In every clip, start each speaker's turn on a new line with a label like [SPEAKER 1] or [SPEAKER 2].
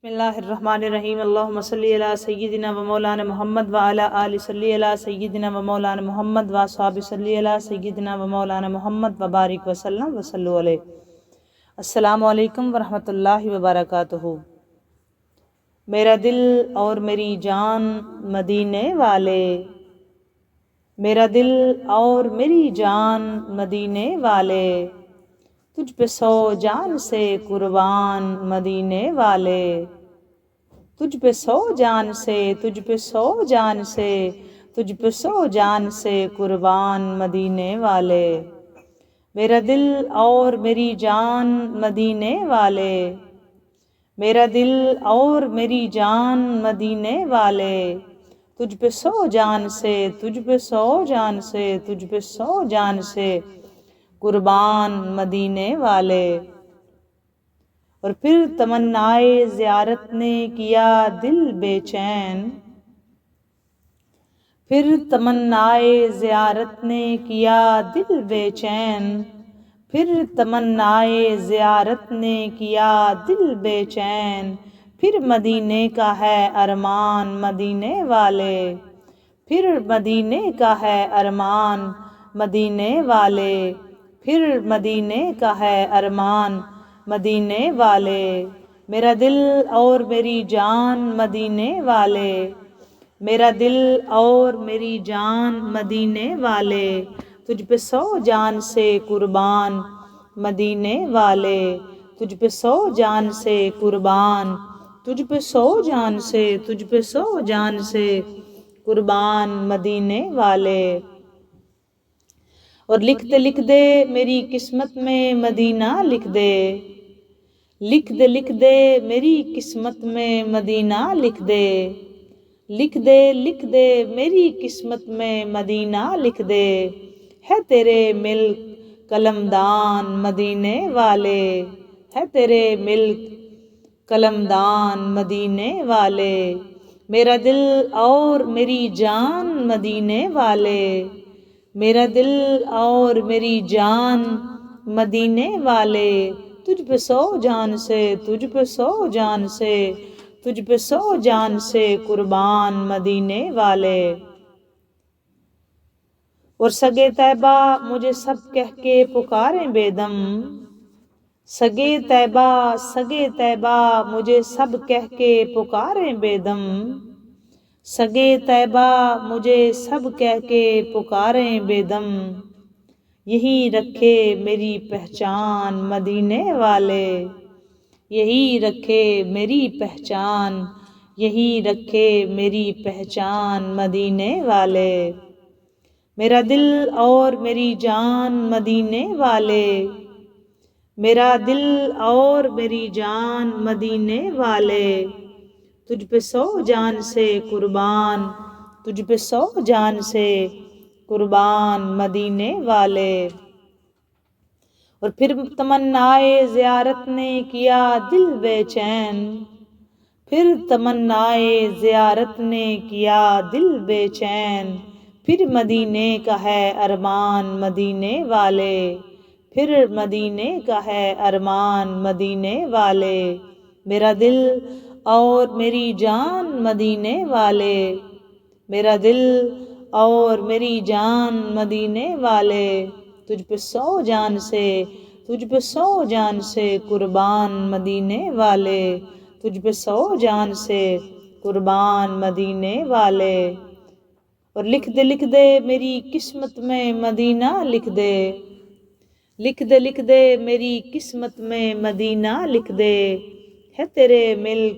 [SPEAKER 1] بسم اللہ الرحمن الرحیم اللہم صلی علی سیدنا و مولانا محمد و علی آل صلی علی سیدنا و مولانا محمد و صحابہ صلی علی سیدنا و مولانا محمد و بارک وسلم وصلو علیہ۔ السلام علیکم ورحمۃ اللہ وبرکاتہ۔ میرا دل اور میری جان مدینے والے، میرا دل اور میری جان مدینے والے، تجھ پہ سو جان سے قربان مدینے والے، تجھ پہ سو جان سے، تجھ پہ سو جان سے، تجھ پہ سو جان سے قربان مدینے والے، میرا دل اور میری جان مدینے والے، میرا دل اور میری جان مدینے والے، تجھ پہ سو جان سے، تجھ پہ سو جان سے، تجھ پہ سو جان سے قربان مدینے والے۔ اور پھر تمنائے زیارت نے کیا دل بے چین، پھر تمنائے زیارت نے کیا دل بے چین، پھر تمنائے زیارت نے کیا دل بے چین، پھر مدینے کا ہے ارمان مدینے والے، پھر مدینے کا ہے ارمان مدینے والے، پھر مدینے کا ہے ارمان مدینے والے، میرا دل اور میری جان مدینے والے، میرا دل اور میری جان مدینے والے، تجھ پہ سو جان سے قربان مدینے والے، تجھ پہ سو جان سے قربان، تجھ پہ سو جان سے، تجھ پہ سو جان سے قربان مدینے والے۔ اور لکھ دے لکھ دے میری قسمت میں مدینہ لکھ دے، لکھ دے لکھ دے میری قسمت میں مدینہ لکھ دے، لکھ دے لکھ دے میری قسمت میں مدینہ لکھ دے، ہے تیرے ملک قلمدان مدینے والے، ہے تیرے ملک قلمدان مدینے والے، میرا دل اور میری جان مدینے والے، میرا دل اور میری جان مدینے والے، تجھ پہ سو جان سے، تجھ پہ سو جان سے، تجھ پہ سو جان سے قربان مدینے والے۔ اور سگے طیبہ مجھے سب کہہ کے پکاریں بے دم، سگے طیبہ، سگے طیبہ مجھے سب کہہ کے پکاریں بے دم، سگے طیبہ مجھے سب کہہ کے پکاریں بے دم، یہی رکھے میری پہچان مدینے والے، یہی رکھے میری پہچان، یہی رکھے میری پہچان مدینے والے، میرا دل اور میری جان مدینے والے، میرا دل اور میری جان مدینے والے، تجھ پہ سو جان سے قربان، تجھ پہ سو جان سے قربان مدینے والے۔ اور پھر تمنائے زیارت نے کیا دل بے چین، پھر تمنائے زیارت نے کیا دل بے چین، پھر مدینے کا ہے ارمان مدینے والے، پھر مدینے کا ہے ارمان مدینے والے، میرا دل اور میری جان مدینے والے، میرا دل اور میری جان مدینے والے، تجھ پہ سو جان سے، تجھ پہ سو جان سے قربان مدینے والے، تجھ پہ سو جان سے قربان مدینے والے۔ اور لکھ دے میری قسمت میں مدینہ لکھ دے، لکھ دے میری قسمت میں مدینہ لکھ دے، ہے تیرے ملک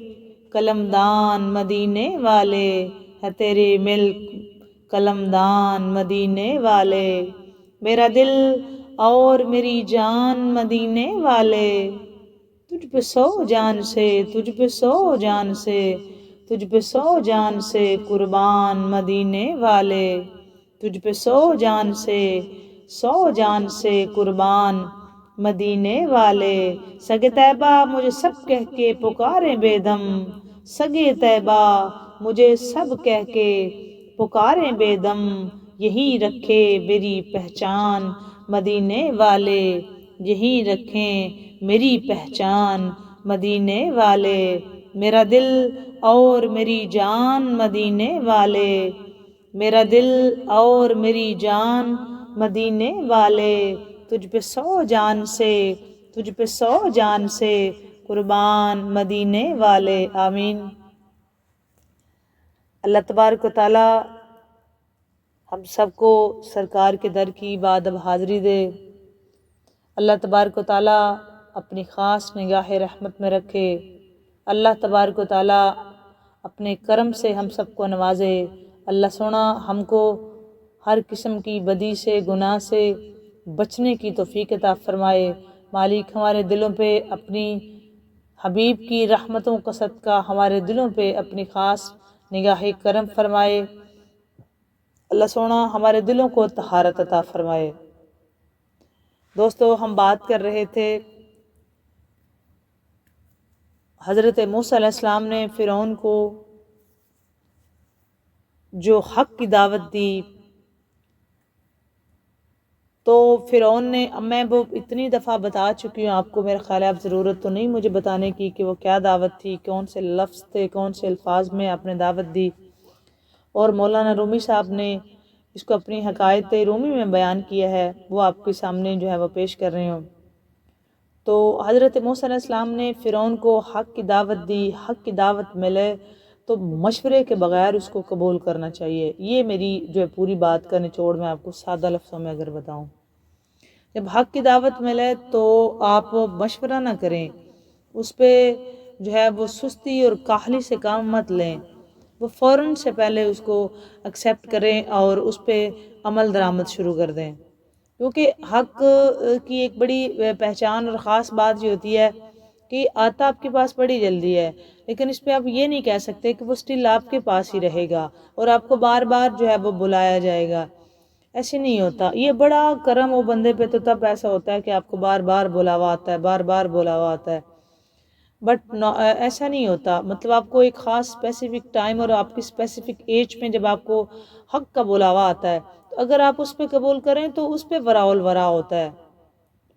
[SPEAKER 1] قلمدان مدینے والے، ہے تیرے ملک قلمدان مدینے والے، میرا دل اور میری جان مدینے والے، تجھ پہ سو جان سے، تجھ پہ سو جان سے، تجھ پہ سو جان سے قربان مدینے والے، تجھ پہ سو جان سے، سو جان سے قربان مدینے والے، سگے طیبہ مجھے سب کہہ کے پکاریں بے دم، سگے طیبہ مجھے سب کہہ کے پکاریں بے دم، یہی رکھے میری پہچان مدینے والے، یہی رکھیں میری پہچان مدینے والے، میرا دل اور میری جان مدینے والے، میرا دل اور میری جان مدینے والے، تجھ پہ 100 جان سے، تجھ پہ 100 جان سے قربان مدینے والے، آمین۔ اللہ تبارک و تعالی ہم سب کو سرکار کے در کی بادب حاضری دے، اللہ تبارک و تعالی اپنی خاص نگاہ رحمت میں رکھے، اللہ تبارک و تعالی اپنے کرم سے ہم سب کو نوازے، اللہ سونا ہم کو ہر قسم کی بدی سے، گناہ سے بچنے کی توفیق عطا فرمائے۔ مالک ہمارے دلوں پہ اپنی حبیب کی رحمتوں کا صدقہ ہمارے دلوں پہ اپنی خاص نگاہ کرم فرمائے، اللہ سونا ہمارے دلوں کو طہارت عطا فرمائے۔ دوستو ہم بات کر رہے تھے حضرت موسیٰ علیہ السلام نے فرعون کو جو حق کی دعوت دی، تو فرعون نے، اب میں وہ اتنی دفعہ بتا چکی ہوں آپ کو، میرا خیال ہے اب ضرورت تو نہیں مجھے بتانے کی کہ وہ کیا دعوت تھی، کون سے لفظ تھے، کون سے الفاظ میں آپ نے دعوت دی، اور مولانا رومی صاحب نے اس کو اپنی حکایت رومی میں بیان کیا ہے، وہ آپ کے سامنے جو ہے وہ پیش کر رہی ہوں۔ تو حضرت موسیٰ علیہ السلام نے فرعون کو حق کی دعوت دی، حق کی دعوت ملے تو مشورے کے بغیر اس کو قبول کرنا چاہیے۔ یہ میری جو ہے پوری بات کا نچوڑ میں آپ کو سادہ لفظوں میں اگر بتاؤں، جب حق کی دعوت ملے تو آپ مشورہ نہ کریں، اس پہ جو ہے وہ سستی اور کاہلی سے کام مت لیں، وہ فوراً سے پہلے اس کو ایکسیپٹ کریں اور اس پہ عمل درآمد شروع کر دیں، کیونکہ حق کی ایک بڑی پہچان اور خاص بات یہ ہوتی ہے کہ آتا آپ کے پاس بڑی جلدی ہے، لیکن اس پہ آپ یہ نہیں کہہ سکتے کہ وہ سٹل آپ کے پاس ہی رہے گا اور آپ کو بار بار جو ہے وہ بلایا جائے گا، ایسے نہیں ہوتا۔ یہ بڑا کرم وہ بندے پہ تو تب ایسا ہوتا ہے کہ آپ کو بار بار بلاوا آتا ہے، بار بار بلاوا آتا ہے، بٹ ایسا نہیں ہوتا۔ مطلب آپ کو ایک خاص اسپیسیفک ٹائم اور آپ کی اسپیسیفک ایج میں جب آپ کو حق کا بلاوا آتا ہے تو اگر آپ اس پہ قبول کریں تو اس پہ وراء الورا ہوتا ہے،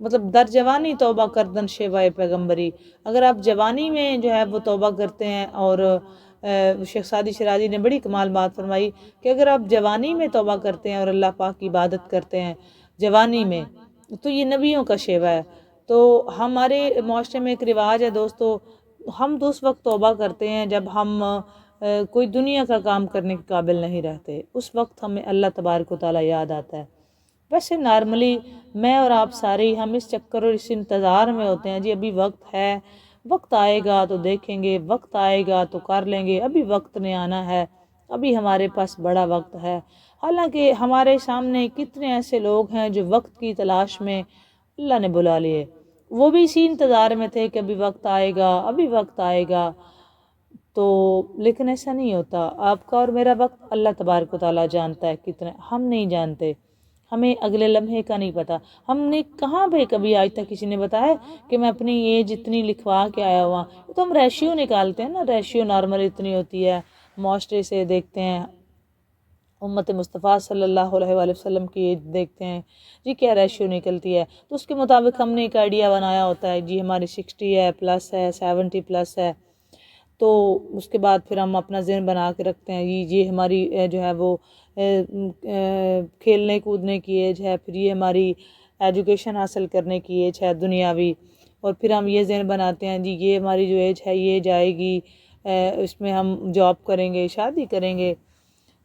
[SPEAKER 1] مطلب در جوانی توبہ کردن شیوائے پیغمبری، اگر آپ جوانی میں جو ہے وہ توبہ کرتے ہیں، اور شیخ سعدی شیرازی نے بڑی کمال بات فرمائی کہ اگر آپ جوانی میں توبہ کرتے ہیں اور اللہ پاک کی عبادت کرتے ہیں جوانی میں، تو یہ نبیوں کا شیوا ہے۔ تو ہمارے معاشرے میں ایک رواج ہے دوستو، ہم تو اس وقت توبہ کرتے ہیں جب ہم کوئی دنیا کا کام کرنے کے قابل نہیں رہتے، اس وقت ہمیں اللہ تبارک و تعالیٰ یاد آتا ہے۔ ویسے نارملی میں اور آپ سارے ہی ہم اس چکر اور اس انتظار میں ہوتے ہیں، جی ابھی وقت ہے، وقت آئے گا تو دیکھیں گے، وقت آئے گا تو کر لیں گے، ابھی وقت نے آنا ہے، ابھی ہمارے پاس بڑا وقت ہے۔ حالانکہ ہمارے سامنے کتنے ایسے لوگ ہیں جو وقت کی تلاش میں اللہ نے بلا لیے، وہ بھی اسی انتظار میں تھے کہ ابھی وقت آئے گا، ابھی وقت آئے گا، تو لیکن ایسا نہیں ہوتا۔ آپ کا اور میرا وقت اللہ تبارک و تعالیٰ جانتا ہے کتنا، ہم نہیں جانتے، ہمیں اگلے لمحے کا نہیں پتہ۔ ہم نے کہاں پہ کبھی آج تک کسی نے بتایا کہ میں اپنی ایج اتنی لکھوا کے آیا ہوا، تو ہم ریشیو نکالتے ہیں نا، ریشیو نارمل اتنی ہوتی ہے، معاشرے سے دیکھتے ہیں، امت مصطفیٰ صلی اللہ علیہ وآلہ وسلم کی ایج دیکھتے ہیں، جی کیا ریشیو نکلتی ہے، تو اس کے مطابق ہم نے ایک آئیڈیا بنایا ہوتا ہے، جی ہماری 60 ہے، پلس ہے، 70 پلس ہے، تو اس کے بعد پھر ہم اپنا ذہن بنا کے رکھتے ہیں، یہ ہماری جو ہے وہ کھیلنے کودنے کی ایج ہے، پھر یہ ہماری ایجوکیشن حاصل کرنے کی ایج ہے دنیاوی، اور پھر ہم یہ ذہن بناتے ہیں جی یہ ہماری جو ایج ہے یہ جائے گی، اس میں ہم جاب کریں گے، شادی کریں گے،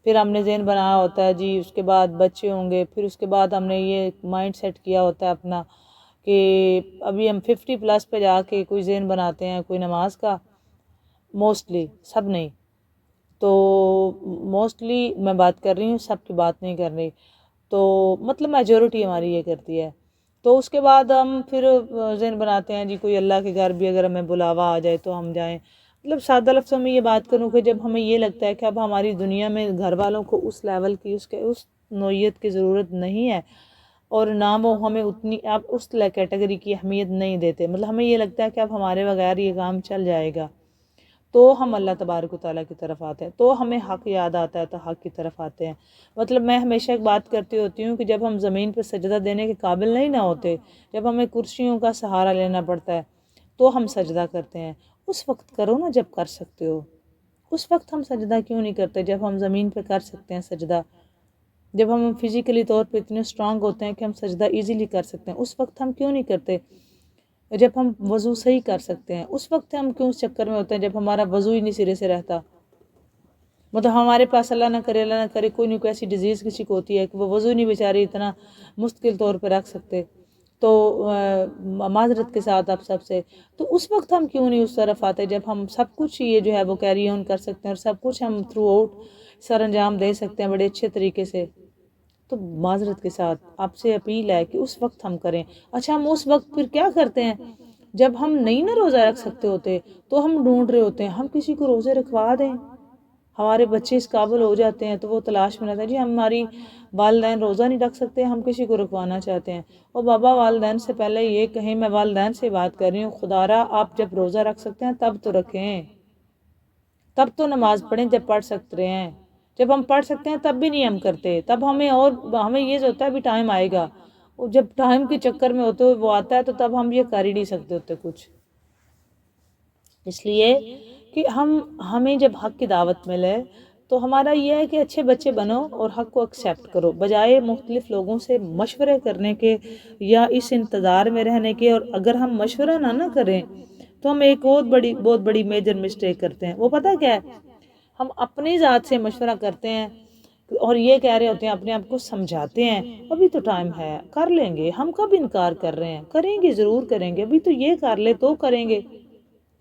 [SPEAKER 1] پھر ہم نے ذہن بنایا ہوتا ہے جی اس کے بعد بچے ہوں گے، پھر اس کے بعد ہم نے یہ مائنڈ سیٹ کیا ہوتا ہے اپنا کہ ابھی ہم 50 پلس پہ جا کے کوئی ذہن بناتے ہیں کوئی نماز کا، موسٹلی سب نہیں، تو موسٹلی میں بات کر رہی ہوں، سب کی بات نہیں کر رہی، تو مطلب میجورٹی ہماری یہ کرتی ہے، تو اس کے بعد ہم پھر ذہن بناتے ہیں جی کوئی اللہ کے گھر بھی اگر ہمیں بلاوا آ جائے تو ہم جائیں۔ مطلب سادہ لفظوں میں یہ بات کروں کہ جب ہمیں یہ لگتا ہے کہ اب ہماری دنیا میں گھر والوں کو اس لیول کی اس نوعیت کی ضرورت نہیں ہے، اور نہ وہ ہمیں اتنی اب اس کیٹیگری کی اہمیت نہیں دیتے، مطلب ہمیں یہ لگتا ہے کہ اب ہمارے بغیر یہ کام چل جائے گا، تو ہم اللہ تبارک و تعالیٰ کی طرف آتے ہیں، تو ہمیں حق یاد آتا ہے تو حق کی طرف آتے ہیں۔ مطلب میں ہمیشہ ایک بات کرتی ہوتی ہوں کہ جب ہم زمین پہ سجدہ دینے کے قابل نہیں نہ ہوتے، جب ہمیں کرسیوں کا سہارا لینا پڑتا ہے تو ہم سجدہ کرتے ہیں، اس وقت کرو نا جب کر سکتے ہو. اس وقت ہم سجدہ کیوں نہیں کرتے جب ہم زمین پہ کر سکتے ہیں سجدہ؟ جب ہم فزیکلی طور پہ اتنے اسٹرانگ ہوتے ہیں کہ ہم سجدہ ایزیلی کر سکتے ہیں، اس وقت ہم کیوں نہیں کرتے؟ جب ہم وضو صحیح کر سکتے ہیں اس وقت ہم کیوں اس چکر میں ہوتے ہیں جب ہمارا وضو ہی نہیں سرے سے رہتا؟ مطلب ہمارے پاس اللہ نہ کرے کوئی نہیں کوئی ایسی ڈیزیز کسی کو ہوتی ہے کہ وہ وضو نہیں بیچاری اتنا مستقل طور پہ رکھ سکتے، تو معذرت کے ساتھ آپ سب سے، تو اس وقت ہم کیوں نہیں اس طرف آتے جب ہم سب کچھ یہ جو ہے وہ کیری آن کر سکتے ہیں اور سب کچھ ہم تھرو آؤٹ سر انجام دے سکتے ہیں بڑے اچھے طریقے سے؟ تو معذرت کے ساتھ آپ سے اپیل ہے کہ اس وقت ہم کریں. اچھا ہم اس وقت پھر کیا کرتے ہیں جب ہم نہیں نہ روزہ رکھ سکتے ہوتے تو ہم ڈھونڈ رہے ہوتے ہیں ہم کسی کو روزے رکھوا دیں. ہمارے بچے اس قابل ہو جاتے ہیں تو وہ تلاش میں رہتے ہیں جی ہماری والدین روزہ نہیں رکھ سکتے ہم کسی کو رکھوانا چاہتے ہیں. اور بابا والدین سے پہلے یہ کہیں، میں والدین سے بات کر رہی ہوں، خدا را آپ جب روزہ رکھ سکتے ہیں تب تو رکھیں، تب تو نماز پڑھیں جب پڑھ سکتے ہیں. جب ہم پڑھ سکتے ہیں تب بھی نہیں ہم کرتے، تب ہمیں یہ ہوتا ہے بھی ٹائم آئے گا، اور جب ٹائم کے چکر میں ہوتے وہ آتا ہے تو تب ہم یہ کر ہی نہیں سکتے ہوتے کچھ. اس لیے کہ ہمیں جب حق کی دعوت ملے تو ہمارا یہ ہے کہ اچھے بچے بنو اور حق کو ایکسیپٹ کرو، بجائے مختلف لوگوں سے مشورے کرنے کے یا اس انتظار میں رہنے کے. اور اگر ہم مشورہ نہ کریں تو ہم ایک بہت بڑی میجر مسٹیک کرتے ہیں. وہ پتہ کیا ہے؟ ہم اپنی ذات سے مشورہ کرتے ہیں اور یہ کہہ رہے ہوتے ہیں، اپنے آپ کو سمجھاتے ہیں ابھی تو ٹائم ہے، کر لیں گے. ہم کب انکار کر رہے ہیں؟ کریں گے، ضرور کریں گے، ابھی تو یہ کر لے تو کریں گے.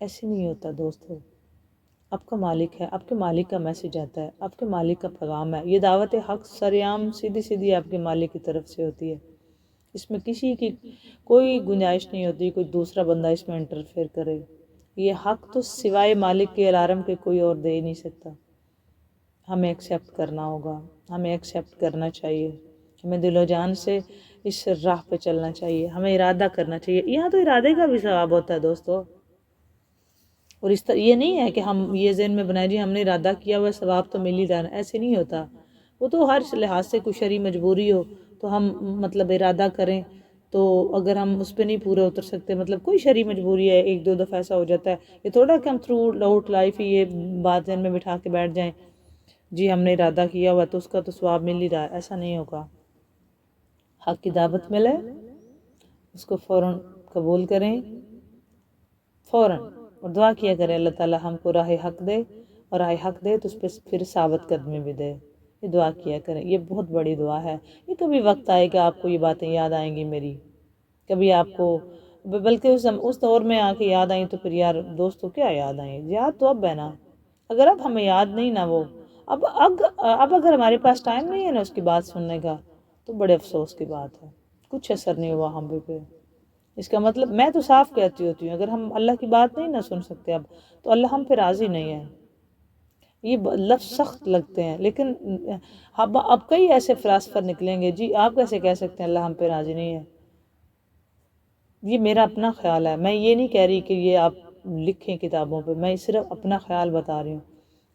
[SPEAKER 1] ایسے نہیں ہوتا دوستو. آپ کا مالک ہے، آپ کے مالک کا میسج آتا ہے، آپ کے مالک کا پیغام ہے. یہ دعوت حق سریعام سیدھی آپ کے مالک کی طرف سے ہوتی ہے. اس میں کسی کی کوئی گنجائش نہیں ہوتی کوئی دوسرا بندہ اس میں انٹرفیئر کرے. یہ حق تو سوائے مالک کے الارم کے کوئی اور دے ہی نہیں سکتا. ہمیں ایکسیپٹ کرنا ہوگا، ہمیں ایکسیپٹ کرنا چاہیے، ہمیں دل و جان سے اس راہ پہ چلنا چاہیے، ہمیں ارادہ کرنا چاہیے. یہاں تو ارادے کا بھی ثواب ہوتا ہے دوستو. اور اس طرح یہ نہیں ہے کہ ہم یہ ذہن میں بنائیں جی ہم نے ارادہ کیا ہوا ثواب تو مل ہی جانا، ایسے نہیں ہوتا. وہ تو ہر لحاظ سے کوئی شرعی مجبوری ہو تو ہم مطلب ارادہ کریں، تو اگر ہم اس پہ نہیں پورے اتر سکتے، مطلب کوئی شرعی مجبوری ہے، ایک دو دفعہ ایسا ہو جاتا ہے، یہ تھوڑا کہ ہم تھرو آؤٹ لائف ہی یہ بات ذہن میں بٹھا کے بیٹھ جائیں جی ہم نے ارادہ کیا ہوا تو اس کا تو ثواب مل ہی رہا ہے. ایسا نہیں ہوگا. حق کی دعوت ملے اس کو فوراً قبول کریں، فوراً، اور دعا کیا کریں اللہ تعالیٰ ہم کو راہ حق دے، اور راہ حق دے تو اس پہ پھر ثابت قدمی بھی دے. یہ دعا کیا کریں، یہ بہت بڑی دعا ہے. یہ کبھی وقت آئے کہ آپ کو یہ باتیں یاد آئیں گی میری، کبھی آپ کو، بلکہ اس دور میں آ کے یاد آئیں تو پھر یار دوستو کیا یاد آئیں، یاد تو اب ہے نا. اگر اب ہمیں یاد نہیں نا وہ اب اگر ہمارے پاس ٹائم نہیں ہے نا اس کی بات سننے کا تو بڑے افسوس کی بات ہے، کچھ اثر نہیں ہوا ہم پہ. اس کا مطلب میں تو صاف کہتی ہوتی ہوں اگر ہم اللہ کی بات نہیں نہ سن سکتے اب تو اللہ ہم پہ راضی نہیں ہے. یہ لفظ سخت لگتے ہیں لیکن اب کئی ایسے فلاسفر نکلیں گے جی آپ کیسے کہہ سکتے ہیں اللہ ہم پہ راضی نہیں ہے. یہ میرا اپنا خیال ہے، میں یہ نہیں کہہ رہی کہ یہ آپ لکھیں کتابوں پہ، میں صرف اپنا خیال بتا رہی ہوں.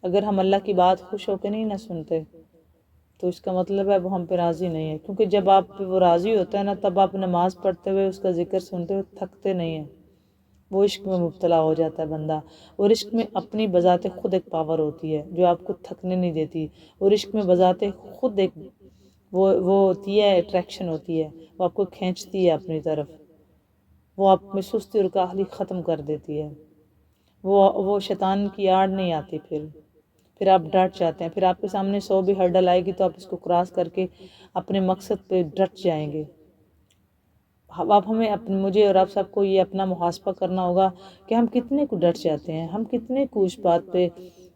[SPEAKER 1] اگر ہم اللہ کی بات خوش ہو کے نہیں نہ سنتے تو اس کا مطلب ہے وہ ہم پہ راضی نہیں ہے. کیونکہ جب آپ پہ وہ راضی ہوتا ہے نا تب آپ نماز پڑھتے ہوئے اس کا ذکر سنتے ہوئے تھکتے نہیں ہیں. وہ عشق میں مبتلا ہو جاتا ہے بندہ، اور عشق میں اپنی بذات خود ایک پاور ہوتی ہے جو آپ کو تھکنے نہیں دیتی. اور عشق میں بذات خود ایک وہ ہوتی ہے، اٹریکشن ہوتی ہے، وہ آپ کو کھینچتی ہے اپنی طرف، وہ آپ میں سستی اور کاہلی ختم کر دیتی ہے. وہ شیطان کی آڑ نہیں آتی. پھر آپ ڈٹ جاتے ہیں. پھر آپ کے سامنے 100 بھی ہرڈل آئے گی تو آپ اس کو کراس کر کے اپنے مقصد پہ ڈٹ جائیں گے. اب مجھے اور آپ سب کو یہ اپنا محاسبہ کرنا ہوگا کہ ہم کتنے کو ڈٹ جاتے ہیں، ہم کتنے کو اس بات پہ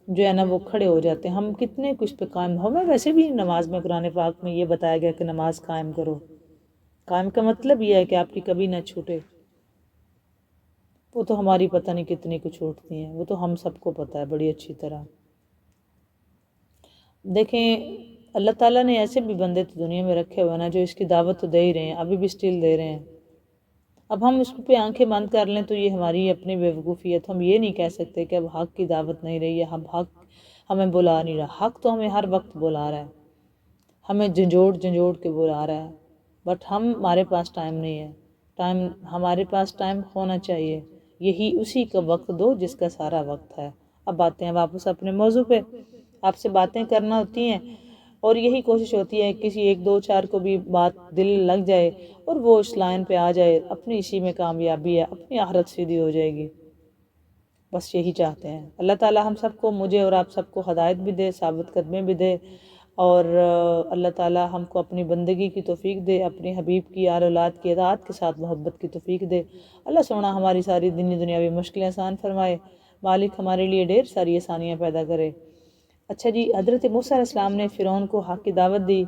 [SPEAKER 1] جو ہے نا وہ کھڑے ہو جاتے ہیں، ہم کتنے کو اس پہ قائم ہو. میں ویسے بھی نماز میں قرآن پاک میں یہ بتایا گیا کہ نماز قائم کرو. قائم کا مطلب یہ ہے کہ آپ کی کبھی نہ چھوٹے. وہ تو ہماری پتہ نہیں کتنی کو چھوٹتی ہیں، وہ تو ہم سب کو پتہ ہے بڑی اچھی طرح. دیکھیں اللہ تعالیٰ نے ایسے بھی بندے تو دنیا میں رکھے ہوئے نا جو اس کی دعوت تو دے ہی رہے ہیں، ابھی بھی اسٹل دے رہے ہیں. اب ہم اس پہ آنکھیں بند کر لیں تو یہ ہماری اپنی بیوقوفی ہے. تو ہم یہ نہیں کہہ سکتے کہ اب حق کی دعوت نہیں رہی ہے، حق ہمیں بلا نہیں رہا. حق تو ہمیں ہر وقت بلا رہا ہے، ہمیں جھنجھوڑ کے بلا رہا ہے، بٹ ہمارے پاس ٹائم نہیں ہے. ہمارے پاس ٹائم ہونا چاہیے یہی اسی کا وقت دو جس کا سارا وقت ہے۔ اب آتے ہیں واپس اپنے موضوع پہ۔ آپ سے باتیں کرنا ہوتی ہیں اور یہی کوشش ہوتی ہے کسی ایک دو چار کو بھی بات دل لگ جائے اور وہ اس لائن پہ آ جائے، اپنی اسی میں کامیابی ہے، اپنی آخرت سیدھی ہو جائے گی۔ بس یہی چاہتے ہیں۔ اللہ تعالی ہم سب کو، مجھے اور آپ سب کو ہدایت بھی دے، ثابت قدمی بھی دے، اور اللہ تعالی ہم کو اپنی بندگی کی توفیق دے، اپنی حبیب کی آل اولاد کی اطاعت کے ساتھ محبت کی توفیق دے۔ اللہ سونا ہماری ساری دنیاوی مشکلیں آسان فرمائے، مالک ہمارے لیے ڈھیر ساری آسانیاں پیدا کرے۔ اچھا جی، حضرت موسیٰ علیہ السلام نے فرعون کو حق کی دعوت دی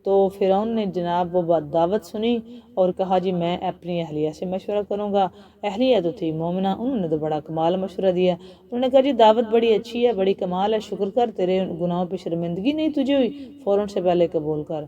[SPEAKER 1] تو فرعون نے جناب وہ دعوت سنی اور کہا جی میں اپنی اہلیہ سے مشورہ کروں گا۔ اہلیہ تو تھی مومنہ، انہوں نے تو بڑا کمال مشورہ دیا۔ انہوں نے کہا جی دعوت بڑی اچھی ہے، بڑی کمال ہے، شکر کر، تیرے گناہوں پہ شرمندگی نہیں تجھے ہوئی، فوراً سے پہلے قبول کر۔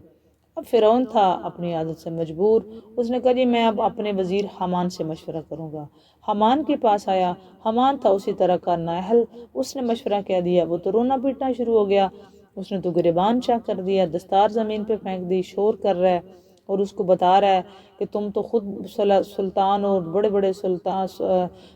[SPEAKER 1] اب فرعون تھا اپنی عادت سے مجبور، اس نے کہا جی میں اب اپنے وزیر حامان سے مشورہ کروں گا۔ حامان کے پاس آیا، حامان تھا اسی طرح کا نااہل، اس نے مشورہ کہہ دیا، وہ تو رونا پیٹنا شروع ہو گیا، اس نے تو گریبان چاک کر دیا، دستار زمین پہ پھینک دی، شور کر رہا ہے اور اس کو بتا رہا ہے کہ تم تو خود سلطان اور بڑے بڑے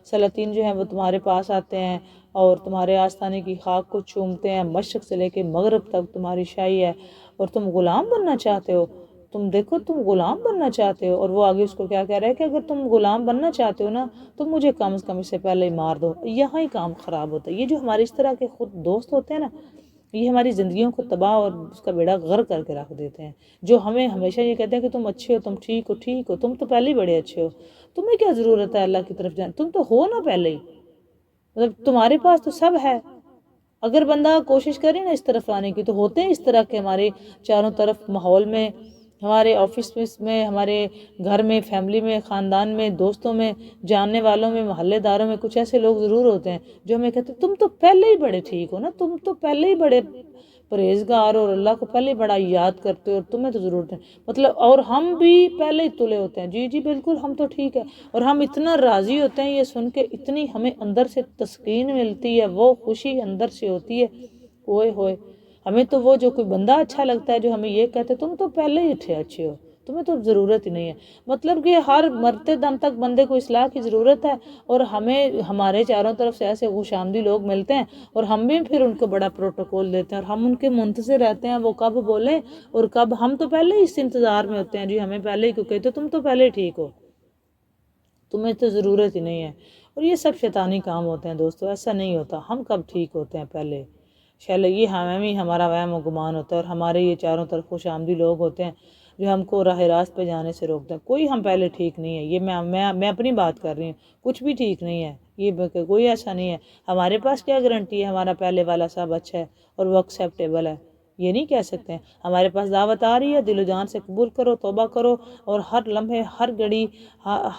[SPEAKER 1] سلاطین جو ہیں وہ تمہارے پاس آتے ہیں اور تمہارے آستانے کی خاک کو چومتے ہیں، مشرق سے لے کے مغرب تک تمہاری شاہی ہے اور تم غلام بننا چاہتے ہو۔ تم دیکھو تم غلام بننا چاہتے ہو، اور وہ آگے اس کو کیا کہہ رہا ہے کہ اگر تم غلام بننا چاہتے ہو نا تو مجھے کم از کم اس سے پہلے ہی مار دو۔ یہاں ہی کام خراب ہوتا ہے۔ یہ جو ہمارے اس طرح کے خود دوست ہوتے ہیں نا، یہ ہماری زندگیوں کو تباہ اور اس کا بیڑا غرق کر کے رکھ دیتے ہیں، جو ہمیں ہمیشہ یہ کہتے ہیں کہ تم اچھے ہو، تم ٹھیک ہو، تم تو پہلے ہی بڑے اچھے ہو، تمہیں کیا ضرورت ہے اللہ کی طرف جانے، تم تو ہو نا پہلے ہی، مطلب تمہارے پاس تو سب ہے۔ اگر بندہ کوشش کرے نا اس طرف آنے کی تو ہوتے ہیں اس طرح کے ہمارے چاروں طرف ماحول میں، ہمارے آفس میں، ہمارے گھر میں، فیملی میں، خاندان میں، دوستوں میں، جاننے والوں میں، محلے داروں میں کچھ ایسے لوگ ضرور ہوتے ہیں جو ہمیں کہتے ہیں تم تو پہلے ہی بڑے ٹھیک ہو نا، تم تو پہلے ہی بڑے پرہیزگار اور اللہ کو پہلے بڑا یاد کرتے ہو اور تمہیں تو ضرورت ہے، مطلب اور ہم بھی پہلے ہی تلے ہوتے ہیں، جی جی بالکل ہم تو ٹھیک ہے، اور ہم اتنا راضی ہوتے ہیں یہ سن کے، اتنی ہمیں اندر سے تسکین ملتی ہے، وہ خوشی اندر سے ہوتی ہے، ہوئے ہوئے ہمیں تو وہ جو کوئی بندہ اچھا لگتا ہے جو ہمیں یہ کہتے تم تو پہلے ہی اچھے ہو، تمہیں تو ضرورت ہی نہیں ہے، مطلب کہ ہر مرتے دم تک بندے کو اصلاح کی ضرورت ہے، اور ہمیں ہمارے چاروں طرف سے ایسے خوش آمدی لوگ ملتے ہیں اور ہم بھی پھر ان کو بڑا پروٹوکول دیتے ہیں اور ہم ان کے منتظر رہتے ہیں وہ کب بولیں اور کب، ہم تو پہلے ہی اس انتظار میں ہوتے ہیں جی، ہمیں پہلے ہی کیوں کہتے تم تو پہلے ہی ٹھیک ہو، تمہیں تو ضرورت ہی نہیں ہے۔ اور یہ سب شیطانی کام ہوتے ہیں دوستو، ایسا نہیں ہوتا، ہم کب ٹھیک ہوتے ہیں پہلے، شاید یہ ہمیں ہمارا وہم و گمان ہوتا ہے، اور ہمارے یہ چاروں طرف خوش آمدی لوگ ہوتے ہیں جو ہم کو راہ راست پہ جانے سے روکتے ہیں۔ کوئی ہم پہلے ٹھیک نہیں ہے، یہ میں اپنی بات کر رہی ہوں، کچھ بھی ٹھیک نہیں ہے، یہ کوئی ایسا نہیں ہے۔ ہمارے پاس کیا گارنٹی ہے ہمارا پہلے والا سب اچھا ہے اور وہ ایکسیپٹیبل ہے، یہ نہیں کہہ سکتے ہیں۔ ہمارے پاس دعوت آ رہی ہے، دل و جان سے قبول کرو، توبہ کرو، اور ہر لمحے، ہر گھڑی،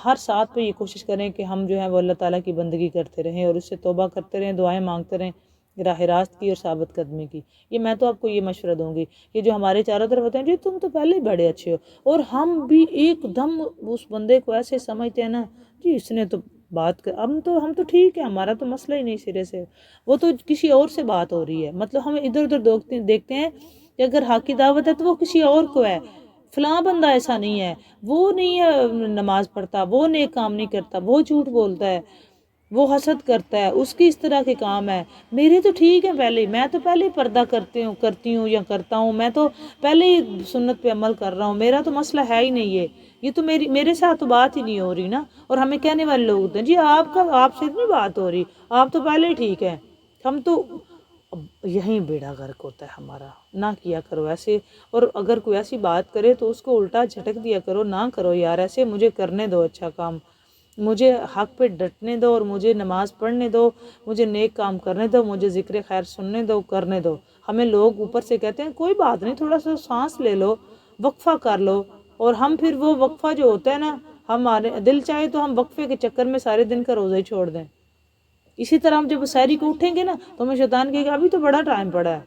[SPEAKER 1] ہر ساتھ پہ یہ کوشش کریں کہ ہم جو ہے وہ اللہ تعالیٰ کی بندگی کرتے رہیں اور اس سے توبہ کرتے رہیں، دعائیں مانگتے رہیں راہ راست کی اور ثابت قدمی کی۔ یہ میں تو آپ کو یہ مشورہ دوں گی، یہ جو ہمارے چاروں طرف ہوتے ہیں جی تم تو پہلے ہی بڑے اچھے ہو، اور ہم بھی ایک دم اس بندے کو ایسے سمجھتے ہیں نا جی اس نے تو بات کر، ہم تو ٹھیک ہے، ہمارا تو مسئلہ ہی نہیں سرے سے، وہ تو کسی اور سے بات ہو رہی ہے، مطلب ہم ادھر ادھر دیکھتے ہیں کہ اگر حق کی دعوت ہے تو وہ کسی اور کو ہے، فلاں بندہ ایسا نہیں ہے، وہ نہیں ہے نماز پڑھتا، وہ نیک کام نہیں کرتا، وہ جھوٹ بولتا ہے، وہ حسد کرتا ہے، اس کی اس طرح کے کام ہے، میرے تو ٹھیک ہے پہلے، میں تو پہلے ہی پردہ کرتی ہوں یا کرتا ہوں، میں تو پہلے ہی سنت پہ عمل کر رہا ہوں، میرا تو مسئلہ ہے ہی نہیں، یہ تو میرے ساتھ تو بات ہی نہیں ہو رہی نا۔ اور ہمیں کہنے والے لوگ ہوتے ہیں جی آپ سے اتنی بات ہو رہی، آپ تو پہلے ہی ٹھیک ہے، ہم تو، یہیں بیڑا غرق ہوتا ہے ہمارا۔ نہ کیا کرو ایسے، اور اگر کوئی ایسی بات کرے تو اس کو الٹا جھٹک دیا کرو، نہ کرو یار ایسے، مجھے کرنے دو اچھا کام، مجھے حق پہ ڈٹنے دو، اور مجھے نماز پڑھنے دو، مجھے نیک کام کرنے دو، مجھے ذکر خیر سننے دو، کرنے دو۔ ہمیں لوگ اوپر سے کہتے ہیں کوئی بات نہیں، تھوڑا سا سانس لے لو، وقفہ کر لو، اور ہم پھر وہ وقفہ جو ہوتا ہے نا، ہمارے دل چاہے تو ہم وقفے کے چکر میں سارے دن کا روزہ ہی چھوڑ دیں۔ اسی طرح ہم جب سحری کو اٹھیں گے نا تو ہمیں شیطان کہے گا ابھی تو بڑا ٹائم پڑا ہے،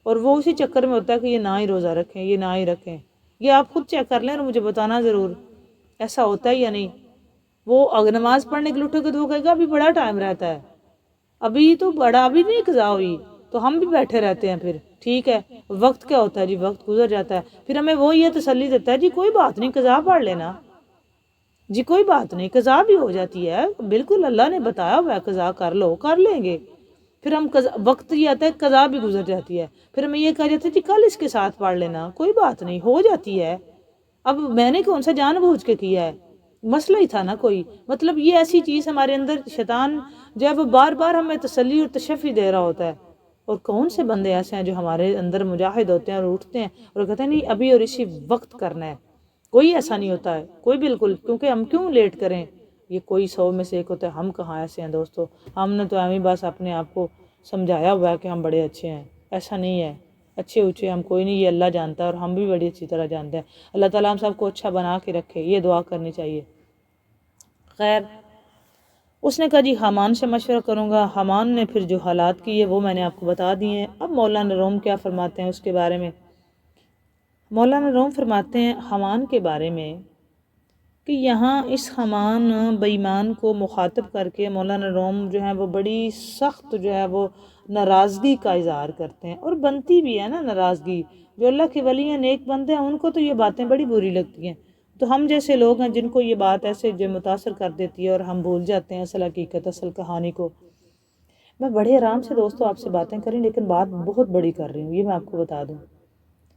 [SPEAKER 1] اور وہ اسی چکر میں ہوتا ہے کہ یہ نہ ہی روزہ رکھیں، یہ نہ ہی رکھیں۔ یہ آپ خود چیک کر لیں اور مجھے بتانا ضرور ایسا ہوتا ہے یا نہیں۔ وہ اگر نماز پڑھنے کے لیے اٹھے گا تو وہ کہے گا ابھی بڑا ٹائم رہتا ہے، ابھی نہیں قضا ہوئی، تو ہم بھی بیٹھے رہتے ہیں پھر، ٹھیک ہے، وقت کیا ہوتا ہے جی، وقت گزر جاتا ہے، پھر ہمیں وہ یہ تسلی دیتا ہے جی کوئی بات نہیں، قضا پڑھ لینا، جی کوئی بات نہیں، قضا بھی ہو جاتی ہے، بالکل اللہ نے بتایا ہوا ہے قضا کر لو، کر لیں گے۔ پھر ہم وقت یہ آتا ہے قضا بھی گزر جاتی ہے، پھر ہمیں یہ کہا جاتا ہے جی کل اس کے ساتھ پڑھ لینا، کوئی بات نہیں، ہو جاتی ہے۔ اب میں نے کون سا جان بوجھ کے کیا ہے، مسئلہ ہی تھا نا کوئی، مطلب یہ ایسی چیز ہمارے اندر شیطان جو ہے وہ بار بار ہمیں تسلی اور تشفی دے رہا ہوتا ہے۔ اور کون سے بندے ایسے ہیں جو ہمارے اندر مجاہد ہوتے ہیں اور اٹھتے ہیں اور کہتے ہیں نہیں ابھی اور اسی وقت کرنا ہے، کوئی ایسا نہیں ہوتا ہے، کوئی بالکل، کیونکہ ہم کیوں لیٹ کریں، یہ کوئی 100 میں سے ایک ہوتا ہے، ہم کہاں ایسے ہیں دوستو، ہم نے تو ہمیں بس اپنے آپ کو سمجھایا ہوا ہے کہ ہم بڑے اچھے ہیں، ایسا نہیں ہے، اچھے اچھے ہم کوئی نہیں، یہ اللہ جانتا ہے اور ہم بھی بڑی اچھی طرح جانتے ہیں۔ اللہ تعالیٰ ہم سب کو اچھا بنا کے رکھے، یہ دعا کرنی چاہیے۔ خیر، اس نے کہا جی حامان سے مشورہ کروں گا۔ حامان نے پھر جو حالات کیے وہ میں نے آپ کو بتا دیے ہیں۔ اب مولانا روم کیا فرماتے ہیں اس کے بارے میں؟ مولانا روم فرماتے ہیں حامان کے بارے میں کہ یہاں اس حامان بے ایمان کو مخاطب کر کے مولانا روم جو ہے وہ بڑی سخت جو ہے وہ ناراضگی کا اظہار کرتے ہیں، اور بنتی بھی ہے نا ناراضگی، جو اللہ کے ولی ہیں نیک بندے ہیں ان کو تو یہ باتیں بڑی بری لگتی ہیں، تو ہم جیسے لوگ ہیں جن کو یہ بات ایسے جو متاثر کر دیتی ہے اور ہم بھول جاتے ہیں اصل حقیقت، اصل کہانی کو۔ میں بڑے آرام سے دوستوں آپ سے باتیں کریں، لیکن بات بہت بڑی کر رہی ہوں، یہ میں آپ کو بتا دوں۔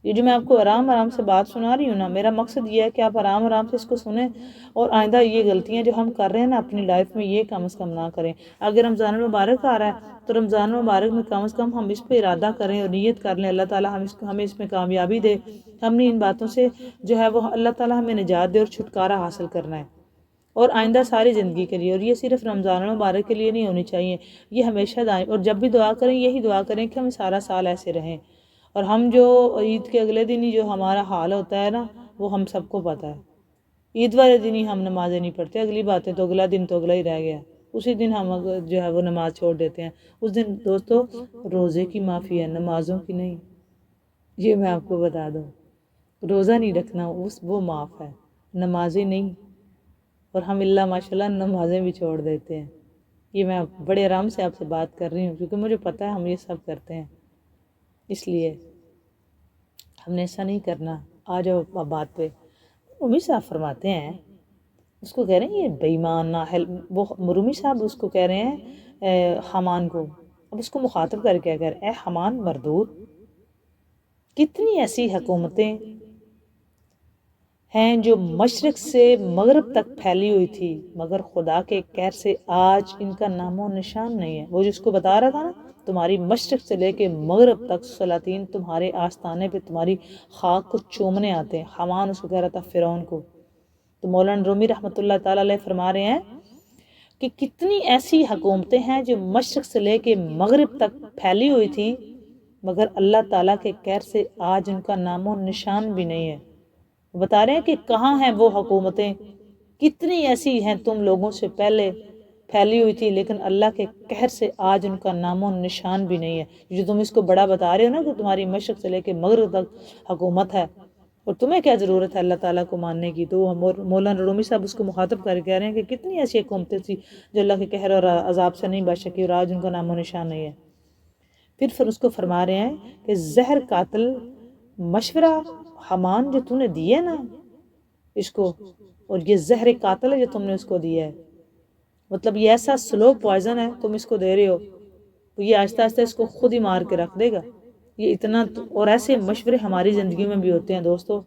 [SPEAKER 1] یہ جو میں آپ کو آرام آرام سے بات سنا رہی ہوں نا، میرا مقصد یہ ہے کہ آپ آرام آرام سے اس کو سنیں، اور آئندہ یہ غلطیاں جو ہم کر رہے ہیں نا اپنی لائف میں یہ کم از کم نہ کریں۔ اگر رمضان المبارک آ رہا ہے تو رمضان المبارک میں کم از کم ہم اس پہ ارادہ کریں اور نیت کر لیں، اللہ تعالیٰ ہمیں اس میں کامیابی دے، ہم نے ان باتوں سے جو ہے وہ اللہ تعالیٰ ہمیں نجات دے اور چھٹکارا حاصل کرنا ہے، اور آئندہ ساری زندگی کے لیے، اور یہ صرف رمضان المبارک کے لیے نہیں ہونی چاہیے، یہ ہمیشہ دائم، اور جب بھی دعا کریں یہی دعا کریں کہ ہم سارا سال ایسے رہیں۔ اور ہم جو عید کے اگلے دن ہی جو ہمارا حال ہوتا ہے نا وہ ہم سب کو پتہ ہے، عید والے دن ہی ہم نمازیں نہیں پڑھتے، اگلی باتیں تو اگلا دن تو اگلا ہی رہ گیا، اسی دن ہم جو ہے وہ نماز چھوڑ دیتے ہیں۔ اس دن دوستو روزے کی معافی ہے، نمازوں کی نہیں، یہ میں آپ کو بتا دوں، روزہ نہیں رکھنا وہ معاف ہے، نمازیں نہیں، اور ہم اللہ ماشاء اللہ نمازیں بھی چھوڑ دیتے ہیں۔ یہ میں بڑے آرام سے آپ سے بات کر رہی ہوں کیونکہ مجھے پتہ ہے ہم یہ سب کرتے ہیں، اس لیے ہم نے ایسا نہیں کرنا۔ آ جاؤ بات پہ۔ رومی صاحب فرماتے ہیں، اس کو کہہ رہے ہیں یہ بے ایمان نااہل، وہ رومی صاحب اس کو کہہ رہے ہیں حامان کو، اب اس کو مخاطب کر کے اگر اے حامان مردود، کتنی ایسی حکومتیں ہیں جو مشرق سے مغرب تک پھیلی ہوئی تھی، مگر خدا کے قہر سے آج ان کا نام و نشان نہیں ہے۔ وہ جس کو بتا رہا تھا نا، تمہاری مشرق سے لے کے مغرب تک سلاطین تمہارے آستانے پہ تمہاری خاک کو چومنے آتے ہیں، حامان اس کو کہہ رہا تھا فرعون کو۔ تو مولانا رومی رحمۃ اللہ تعالیٰ علیہ فرما رہے ہیں کہ کتنی ایسی حکومتیں ہیں جو مشرق سے لے کے مغرب تک پھیلی ہوئی تھی، مگر اللہ تعالیٰ کے قہر سے آج ان کا نام و نشان بھی نہیں ہے۔ بتا رہے ہیں کہ کہاں ہیں وہ حکومتیں، کتنی ایسی ہیں تم لوگوں سے پہلے پھیلی ہوئی تھی، لیکن اللہ کے قہر سے آج ان کا نام و نشان بھی نہیں ہے۔ جو تم اس کو بڑا بتا رہے ہو نا کہ تمہاری مشرق سے لے کے مغرب تک حکومت ہے، اور تمہیں کیا ضرورت ہے اللہ تعالیٰ کو ماننے کی؟ تو مولانا رومی صاحب اس کو مخاطب کر کے کہہ رہے ہیں کہ کتنی ایسی حکومتیں تھی جو اللہ کے قہر اور عذاب سے نہیں بچ سکی، اور آج ان کا نام و نشان نہیں ہے۔ پھر اس کو فرما رہے ہیں کہ زہر قاتل مشورہ حامان جو تم نے دیے نا اس کو، اور یہ زہر قاتل ہے جو تم نے اس کو دیا ہے، مطلب یہ ایسا سلو پوائزن ہے تم اس کو دے رہے ہو، تو یہ آہستہ آہستہ اس کو خود ہی مار کے رکھ دے گا۔ یہ اتنا، اور ایسے مشورے ہماری زندگی میں بھی ہوتے ہیں دوستو،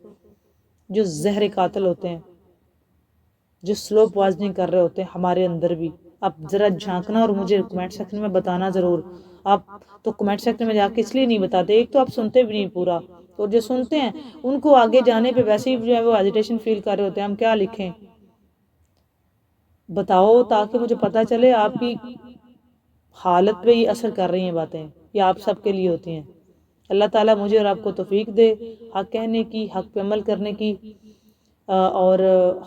[SPEAKER 1] جو زہر قاتل ہوتے ہیں، جو سلو پوائزننگ کر رہے ہوتے ہیں ہمارے اندر بھی۔ آپ ذرا جھانکنا اور مجھے کمنٹ سیکشن میں بتانا ضرور۔ آپ تو کمنٹ سیکشن میں جا کے اس لیے نہیں بتاتے، ایک تو آپ سنتے بھی نہیں پورا، اور جو سنتے ہیں ان کو آگے جانے پہ ویسے ہی جو ہے وہ ایجیٹیشن فیل کر رہے ہوتے ہیں، ہم کیا لکھیں بتاؤ، تاکہ مجھے پتہ چلے آپ کی حالت پہ یہ اثر کر رہی ہیں باتیں، یہ آپ سب کے لیے ہوتی ہیں۔ اللہ تعالیٰ مجھے اور آپ کو توفیق دے حق کہنے کی، حق پہ عمل کرنے کی، اور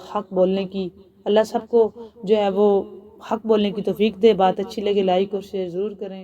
[SPEAKER 1] حق بولنے کی۔ اللہ سب کو جو ہے وہ حق بولنے کی توفیق دے۔ بات اچھی لگے لائک اور شیئر ضرور کریں۔